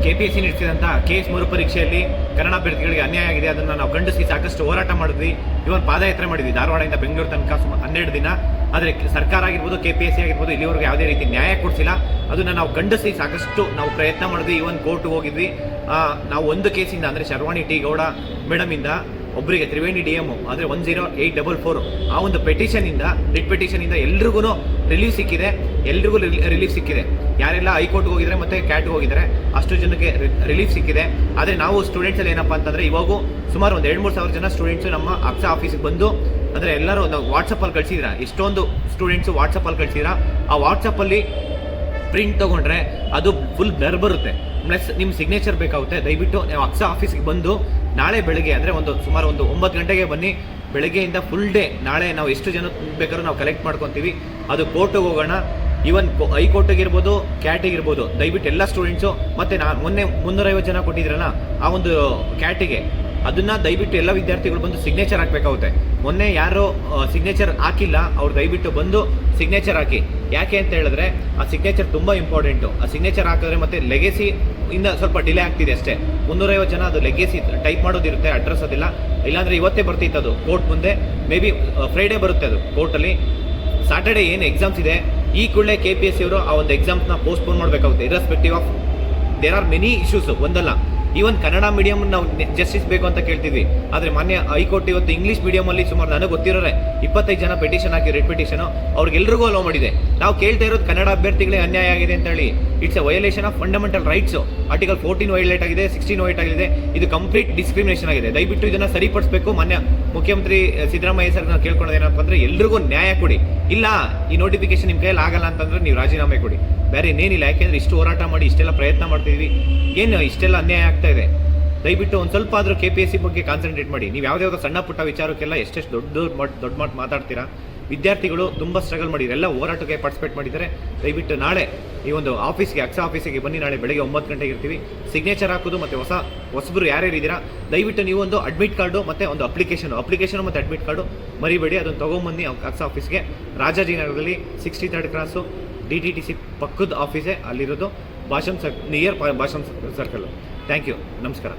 KPSC ನಡೆಸಿದಂಥ KS ಮರುಪರೀಕ್ಷೆಯಲ್ಲಿ Kannada ಅಭ್ಯರ್ಥಿಗಳಿಗೆ ಅನ್ಯಾಯ ಆಗಿದೆ. ಅದನ್ನು ನಾವು ಖಂಡಿಸಿ ಸಾಕಷ್ಟು ಹೋರಾಟ ಮಾಡಿದ್ವಿ. ಇವನ್ ಪಾದಯಾತ್ರೆ ಮಾಡಿದ್ವಿ ಧಾರವಾಡದಿಂದ ಬೆಂಗಳೂರು ತನಕ 12 ದಿನ. ಆದರೆ ಸರ್ಕಾರ ಆಗಿರ್ಬೋದು, KPSC ಆಗಿರ್ಬೋದು, ಇಲ್ಲಿವರೆಗೂ ಯಾವುದೇ ರೀತಿ ನ್ಯಾಯ ಕೊಡಿಸಿಲ್ಲ. ಅದನ್ನು ನಾವು ಖಂಡಿಸಿ ಸಾಕಷ್ಟು ನಾವು ಪ್ರಯತ್ನ ಮಾಡಿದ್ವಿ. ಇವನ್ ಕೋರ್ಟ್ಗೆ ಹೋಗಿದ್ವಿ. ನಾವು ಒಂದು ಕೇಸಿಂದ ಅಂದರೆ ಶರ್ವಾಣಿ ಟಿ ಗೌಡ ಮೇಡಮಿಂದ ಒಬ್ಬರಿಗೆ ತ್ರಿವೇಣಿ DMO ಆದರೆ 10844 ಆ ಒಂದು ಪೆಟಿಷನಿಂದ, ರಿಟ್ ಪೆಟಿಷನಿಂದ ಎಲ್ರಿಗೂ ರಿಲೀಫ್ ಸಿಕ್ಕಿದೆ. ಎಲ್ರಿಗೂ ರಿಲೀಫ್ ಸಿಕ್ಕಿದೆ. ಯಾರೆಲ್ಲ ಹೈಕೋರ್ಟ್ಗೆ ಹೋಗಿದ್ದಾರೆ ಮತ್ತು ಕ್ಯಾಟ್ಗೆ ಹೋಗಿದ್ದಾರೆ ಅಷ್ಟು ಜನಕ್ಕೆ ರಿಲೀಫ್ ಸಿಕ್ಕಿದೆ. ಆದರೆ ನಾವು ಸ್ಟೂಡೆಂಟ್ಸಲ್ಲಿ ಏನಪ್ಪ ಅಂತಂದರೆ ಇವಾಗೂ ಸುಮಾರು ಒಂದು 2-3 ಸಾವಿರ ಜನ ಸ್ಟೂಡೆಂಟ್ಸು ನಮ್ಮ ಅಕ್ಸಾ ಆಫೀಸಿಗೆ ಬಂದು, ಅಂದರೆ ಎಲ್ಲರೂ ನಾವು ವಾಟ್ಸಪ್ಪಲ್ಲಿ ಕಳಿಸಿದ್ರ, ಎಷ್ಟೊಂದು ಸ್ಟೂಡೆಂಟ್ಸು ವಾಟ್ಸಪ್ಪಲ್ಲಿ ಕಳಿಸಿದ್ರ. ಆ ವಾಟ್ಸಪ್ಪಲ್ಲಿ ಪ್ರಿಂಟ್ ತೊಗೊಂಡ್ರೆ ಅದು ಫುಲ್ ಬ್ಲರ್ ಬರುತ್ತೆ, ಪ್ಲಸ್ ನಿಮ್ಮ ಸಿಗ್ನೇಚರ್ ಬೇಕಾಗುತ್ತೆ. ದಯವಿಟ್ಟು ನೀವು ಅಕ್ಸಾ ಆಫೀಸಿಗೆ ಬಂದು ನಾಳೆ ಬೆಳಗ್ಗೆ ಅಂದರೆ ಸುಮಾರು 9 ಗಂಟೆಗೆ ಬನ್ನಿ. ಬೆಳಗ್ಗೆಯಿಂದ ಫುಲ್ ಡೇ ನಾಳೆ ನಾವು ಎಷ್ಟು ಜನ ಬೇಕಾದ್ರೂ ನಾವು ಕಲೆಕ್ಟ್ ಮಾಡ್ಕೊತೀವಿ. ಅದು ಕೋರ್ಟಿಗೆ ಹೋಗೋಣ. ಈವನ್ ಹೈಕೋರ್ಟಿಗಿರ್ಬೋದು, ಕ್ಯಾಟಿಗಿರ್ಬೋದು. ದಯವಿಟ್ಟು ಎಲ್ಲ ಸ್ಟೂಡೆಂಟ್ಸು ಮತ್ತು ಮೊನ್ನೆ 350 ಜನ ಕೊಟ್ಟಿದ್ರಲ್ಲ ಆ ಒಂದು ಕ್ಯಾಟಿಗೆ, ಅದನ್ನು ದಯವಿಟ್ಟು ಎಲ್ಲ ವಿದ್ಯಾರ್ಥಿಗಳು ಬಂದು ಸಿಗ್ನೇಚರ್ ಹಾಕಬೇಕಾಗುತ್ತೆ. ಮೊನ್ನೆ ಯಾರೋ ಸಿಗ್ನೇಚರ್ ಹಾಕಿಲ್ಲ, ಅವ್ರು ದಯವಿಟ್ಟು ಬಂದು ಸಿಗ್ನೇಚರ್ ಹಾಕಿ. ಯಾಕೆ ಅಂತ ಹೇಳಿದ್ರೆ ಆ ಸಿಗ್ನೇಚರ್ ತುಂಬ ಇಂಪಾರ್ಟೆಂಟು. ಆ ಸಿಗ್ನೇಚರ್ ಹಾಕಿದ್ರೆ ಮತ್ತು ಲೆಗೆಸಿ ಇಂದ ಸ್ವಲ್ಪ ಡಿಲೇ ಆಗ್ತಿದೆ ಅಷ್ಟೇ. 350 ಜನ ಅದು ಲೆಗೆಸಿ ಟೈಪ್ ಮಾಡೋದಿರುತ್ತೆ, ಅಡ್ರೆಸ್ ಅದಿಲ್ಲ. ಇಲ್ಲಾಂದರೆ ಇವತ್ತೇ ಬರ್ತಿತ್ತು ಅದು ಕೋರ್ಟ್ ಮುಂದೆ. ಮೇ ಬಿ ಫ್ರೈಡೇ ಬರುತ್ತೆ ಅದು ಕೋರ್ಟಲ್ಲಿ. ಸಾಟರ್ಡೆ ಏನು ಎಕ್ಸಾಮ್ಸ್ ಇದೆ, ಈ ಕೂಡಲೇ KPSC ಅವರು ಆ ಒಂದು ಎಕ್ಸಾಮ್ಸ್ನ ಪೋಸ್ಟ್ಪೋನ್ ಮಾಡಬೇಕಾಗುತ್ತೆ. Irrespective of there are many issues. ಒಂದಲ್ಲ, ಈವನ್ ಕನ್ನಡ ಮೀಡಿಯಂ ನಾವು ಜಸ್ಟಿಸ್ ಬೇಕು ಅಂತ ಕೇಳ್ತಿದ್ವಿ. ಆದರೆ ಮಾನ್ಯ ಹೈಕೋರ್ಟ್ ಇವತ್ತು ಇಂಗ್ಲೀಷ್ ಮೀಡಿಯಮಲ್ಲಿ ಸುಮಾರು ನನಗೆ ಗೊತ್ತಿರೋರೆ 25 ಜನ ಪೆಟಿಷನ್ ಹಾಕಿ, ರೆಡ್ ಪೆಟಿಷನು ಅವ್ರಿಗೆಲ್ರಿಗೂ ಅಲೋ ಮಾಡಿದೆ. ನಾವು ಕೇಳ್ತಾ ಇರೋದು ಕನ್ನಡ ಅಭ್ಯರ್ಥಿಗಳೇ ಅನ್ಯಾಯ ಆಗಿದೆ ಅಂತ ಹೇಳಿ. It's A violation of fundamental rights. Article 14 violate ಆಗಿದೆ, 16 ವೈಲೇಟ್ ಆಗಿದೆ. ಇದು ಕಂಪ್ಲೀಟ್ ಡಿಸ್ಕ್ರಿಮಿನೇಷನ್ ಆಗಿದೆ. ದಯವಿಟ್ಟು ಇದನ್ನು ಸರಿಪಡಿಸಬೇಕು. ಮಾನ್ಯ ಮುಖ್ಯಮಂತ್ರಿ ಸಿದ್ದರಾಮಯ್ಯ ಸರ್ ನಾವು ಕೇಳ್ಕೊಳ್ಳೋದು ಏನಪ್ಪ ಅಂದರೆ ಎಲ್ರಿಗೂ ನ್ಯಾಯ ಕೊಡಿ. ಇಲ್ಲ ಈ ನೋಟಿಫಿಕೇಶನ್ ನಿಮ್ಮ ಕೈಯಲ್ಲಿ ಆಗಲ್ಲ ಅಂತಂದ್ರೆ ನೀವು ರಾಜೀನಾಮೆ ಕೊಡಿ, ಬೇರೆ ಇನ್ನೇನಿಲ್ಲ. ಯಾಕೆಂದರೆ ಇಷ್ಟು ಹೋರಾಟ ಮಾಡಿ ಇಷ್ಟೆಲ್ಲ ಪ್ರಯತ್ನ ಮಾಡ್ತಿದ್ವಿ, ಏನು ಇಷ್ಟೆಲ್ಲ ಅನ್ಯಾಯ ಆಗ್ತಾ ಇದೆ. ದಯವಿಟ್ಟು ಒಂದು ಸ್ವಲ್ಪ ಆದರೂ KPSC ಬಗ್ಗೆ ಕಾನ್ಸಂಟ್ರೇಟ್ ಮಾಡಿ. ನೀವು ಯಾವುದ್ಯಾವುದೋ ಸಣ್ಣ ಪುಟ್ಟ ವಿಚಾರಕ್ಕೆಲ್ಲ ಎಷ್ಟೆಷ್ಟು ದೊಡ್ಡ ಮಾತು ಮಾತಾಡ್ತೀರಾ. ವಿದ್ಯಾರ್ಥಿಗಳು ತುಂಬ ಸ್ಟ್ರಗಲ್ ಮಾಡಿದ್ದಾರೆ, ಎಲ್ಲ ಹೋರಾಟಕ್ಕೆ ಪಾರ್ಟಿಸಿಪೇಟ್ ಮಾಡಿದ್ದಾರೆ. ದಯವಿಟ್ಟು ನಾಳೆ ಈ ಒಂದು ಆಫೀಸ್ಗೆ, ಅಕ್ಸಾ ಆಫೀಸಿಗೆ ಬನ್ನಿ. ನಾಳೆ ಬೆಳಗ್ಗೆ 9 ಗಂಟೆಗೆ ಇರ್ತೀವಿ. ಸಿಗ್ನೇಚರ್ ಹಾಕೋದು ಮತ್ತು ಹೊಸಬರು ಯಾರ್ಯಾರು ಇದ್ದೀರಾ ದಯವಿಟ್ಟು ನೀವು ಒಂದು ಅಡ್ಮಿಟ್ ಕಾರ್ಡು ಮತ್ತು ಒಂದು ಅಪ್ಲಿಕೇಶನು ಮತ್ತು ಅಡ್ಮಿಟ್ ಕಾರ್ಡು ಮರಿಬೇಡಿ. ಅದನ್ನು ತೊಗೊಂಬನ್ನಿ ಅಕ್ಸಾ ಆಫೀಸ್ಗೆ. ರಾಜಾಜಿನಗರದಲ್ಲಿ 63rd ಕ್ರಾಸು DTTC ಪಕ್ಕದ ಆಫೀಸೇ ಅಲ್ಲಿರೋದು. Near Bhashyam circle. Thank you, ನಮಸ್ಕಾರ.